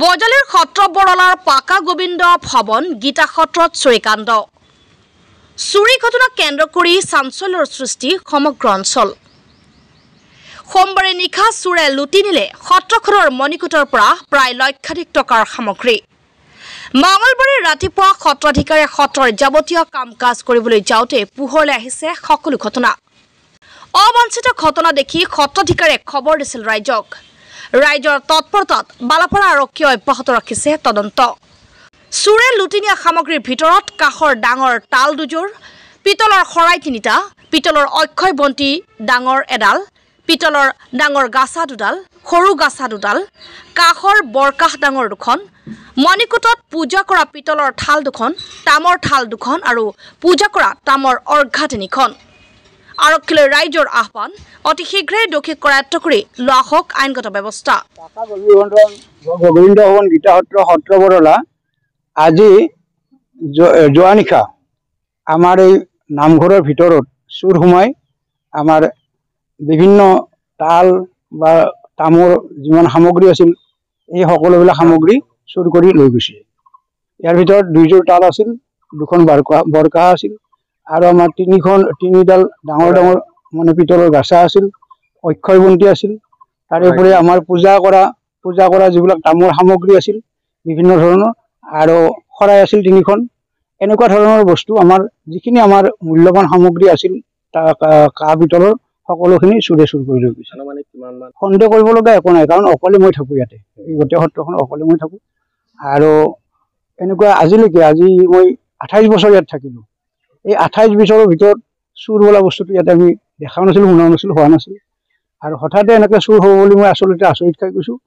বজালিৰ সত্ৰ বৰলাৰ পাকা গোবিন্দ ভৱন গীতা সত্ৰত চুৰিকাণ্ড চুৰি ঘটনা কেন্দ্ৰ কৰি চাঞ্চল্যৰ সৃষ্টি সমগ্ৰ অঞ্চল। সোমবাৰে নিশা চোৰে লুটি নিলে সত্ৰখনৰ মণিকূটৰ পৰা প্ৰায় লক্ষাধিক টকাৰ সামগ্ৰী। মঙলবাৰে ৰাতিপুৱা সত্ৰাধিকাৰে সত্ৰৰ যাৱতীয় কাম কাজ কৰিবলৈ যাওঁতে পোহৰলৈ আহিছে সকলো ঘটনা। অবাঞ্ছিত ঘটনা দেখি সত্ৰাধিকাৰে খবৰ দিছিল ৰাইজক। ৰাইজৰ তৎপৰতাত বালাপাৰা আৰক্ষীয়ে অব্যাহত ৰাখিছে তদন্ত। চোৰে লুটি নিয়া সামগ্ৰীৰ ভিতৰত কাঠৰ ডাঙৰ তাল দুযোৰ, পিতলৰ শৰাই তিনিটা, পিতলৰ অক্ষয় বন্তি ডাঙৰ এডাল, পিতলৰ ডাঙৰ গাছা দুডাল, সৰু গাছা দুডাল, কাঠৰ বৰকাহ ডাঙৰ দুখন, মণিকূটত পূজা কৰা পিতলৰ থাল দুখন, তামৰ থাল দুখন আৰু পূজা কৰা তামৰ অৰ্ঘা তিনিখন। আৰক্ষীলৈ ৰাইজৰ আহ্বান, অতি শীঘ্ৰেই দোষীক কৰায়ত্ব কৰি লোৱা হওক আইনগত ব্যৱস্থা। গোবিন্দ ভৱন গীতা সত্ৰ বৰলা আজি যোৱা নিশা আমাৰ এই নামঘৰৰ ভিতৰত চুৰ সোমাই আমাৰ বিভিন্ন তাল বা তামৰ যিমান সামগ্ৰী আছিল এই সকলোবিলাক সামগ্ৰী চুৰ কৰি লৈ গৈছে। ইয়াৰ ভিতৰত দুইযোৰ তাল আছিল, দুখন বৰকাহ আছিল আৰু আমাৰ তিনিডাল ডাঙৰ ডাঙৰ মানে পিতলৰ গাছা আছিল, অক্ষয় বন্তি আছিল। তাৰোপৰি আমাৰ পূজা কৰা যিবিলাক তামৰ সামগ্ৰী আছিল বিভিন্ন ধৰণৰ আৰু শৰাই আছিল তিনিখন। এনেকুৱা ধৰণৰ বস্তু আমাৰ যিখিনি আমাৰ মূল্যৱান সামগ্ৰী আছিল কাঁহ পিতলৰ সকলোখিনি চুৰে চুৰ কৰি লৈ গৈছে। সন্দেহ কৰিব লগা একো নাই, কাৰণ অকলে মই থাকোঁ ইয়াতে, এই গোটেই সত্ৰখন অকলে মই থাকোঁ। আৰু এনেকুৱা আজি মই 28 বছৰ ইয়াত থাকিলোঁ। এই 28 বছৰৰ ভিতৰত চুৰ বোলা বস্তুটো ইয়াতে আমি দেখাও নাছিলোঁ, শুনাও নাছিলোঁ, হোৱা নাছিল। আৰু হঠাতে এনেকৈ চুৰ হ'ব বুলি মই আচলতে আচৰিত খাই গৈছোঁ।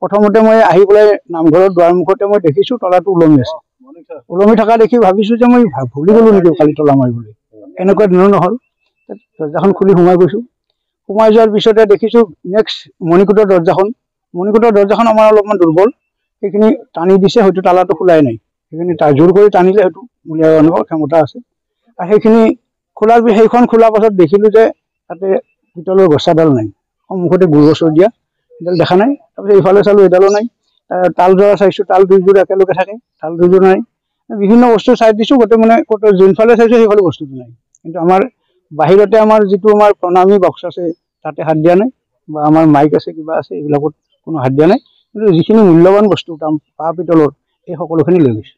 প্ৰথমতে মই আহি পেলাই নামঘৰৰ দুৱাৰমুখতে মই দেখিছোঁ তলাটো ওলমি আছে। ওলমি থকা দেখি ভাবিছোঁ যে মই ভুলি গ'লোঁ নেকি কালি তলা মাৰিবলৈ। এনেকুৱা দিনৰ নহ'ল। দৰজাখন খুলি সোমাই গৈছোঁ। সোমাই যোৱাৰ পিছতে দেখিছোঁ নেক্সট মণিকূটৰ দৰজাখন আমাৰ অলপমান দুৰ্বল, সেইখিনি টানি দিছে, হয়তো তালাটো খোলাই নাই। সেইখিনি জোৰ কৰি টানিলে হয়তো উলিয়াই আনিব ক্ষমতা আছে। আৰু সেইখন খোলাৰ পাছত দেখিলোঁ যে তাতে পিতলৰ গছাডাল নাই, সন্মুখতে গুৰগছৰ দিয়া এডাল দেখা নাই। তাৰপিছত ইফালে চালোঁ এডালো নাই। তালযোৰা চাইছোঁ, তাল দুইযোৰ একেলগে থাকে, তাল দুইযোৰ নাই। বিভিন্ন বস্তু চাই দিছোঁ, গোটেই মানে যোনফালে চাইছোঁ সেইফালে বস্তুটো নাই। কিন্তু আমাৰ বাহিৰতে আমাৰ যিটো আমাৰ প্ৰণামী বক্স আছে তাতে হাত দিয়া নাই, বা আমাৰ মাইক আছে কিবা আছে এইবিলাকত কোনো হাত দিয়া নাই। কিন্তু যিখিনি মূল্যৱান বস্তু কাঁহ পিতলৰ এই সকলোখিনি লৈ গৈছে।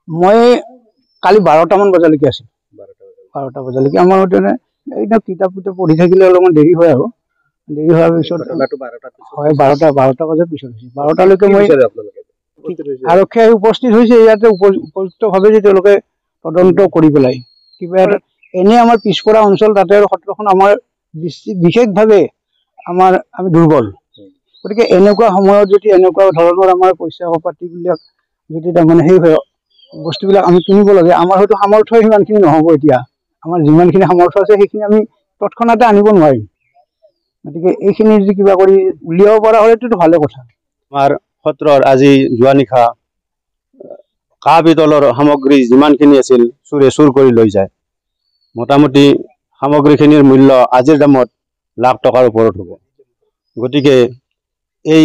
মই কালি 12টামান বজালৈকে আছিলোঁ। 12টা বজালৈকে আমাৰ একদম কিতাপ পঢ়ি থাকিলে অলপমান দেৰি হয় আৰু দেৰি হোৱাৰ পিছত হয় 12টা বজাৰ পিছত হৈছে। 12টালৈকে মই আৰক্ষী আহি উপস্থিত হৈছে ইয়াতে উপযুক্তভাৱে যে তেওঁলোকে তদন্ত কৰি পেলাই কিবা এটা এনেই আমাৰ পিছপৰা অঞ্চল, তাতে আৰু সত্ৰখন আমাৰ বিশেষভাৱে আমি দুৰ্বল। গতিকে এনেকুৱা সময়ত যদি এনেকুৱা ধৰণৰ আমাৰ পইচা পাতিবিলাক যদি তাৰমানে সেই হয় বস্তুবিলাক আমি কিনিব লাগে, আমাৰ হয়তো সামৰ্থ্য সিমানখিনি নহ'ব। এতিয়া আমাৰ যিমানখিনি সামৰ্থ্য আছে সেইখিনি আমি তৎক্ষণাতে আনিব নোৱাৰিম। গতিকে এইখিনি যদি কিবা কৰি উলিয়াব পৰা হ'লেতো ভালে কথা। আমাৰ সত্ৰৰ আজি যোৱা নিশা কাঁহ পিতলৰ সামগ্ৰী যিমানখিনি আছিল চুৰে চুৰ কৰি লৈ যায়। মোটামুটি সামগ্ৰীখিনিৰ মূল্য আজিৰ দামত লাখ টকাৰ ওপৰত হ'ব। গতিকে এই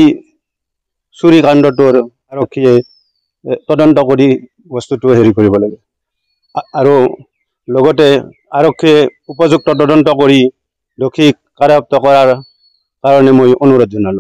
চুৰি কাণ্ডটোৰ আৰক্ষীয়ে তদন্ত কৰি বস্তুটো হেৰি কৰিব লাগে। আৰু লগতে আৰক্ষীয়ে উপযুক্ত তদন্ত কৰি দোষীক কাৰায়ত্ব কৰাৰ কাৰণে মই অনুৰোধ জনালোঁ।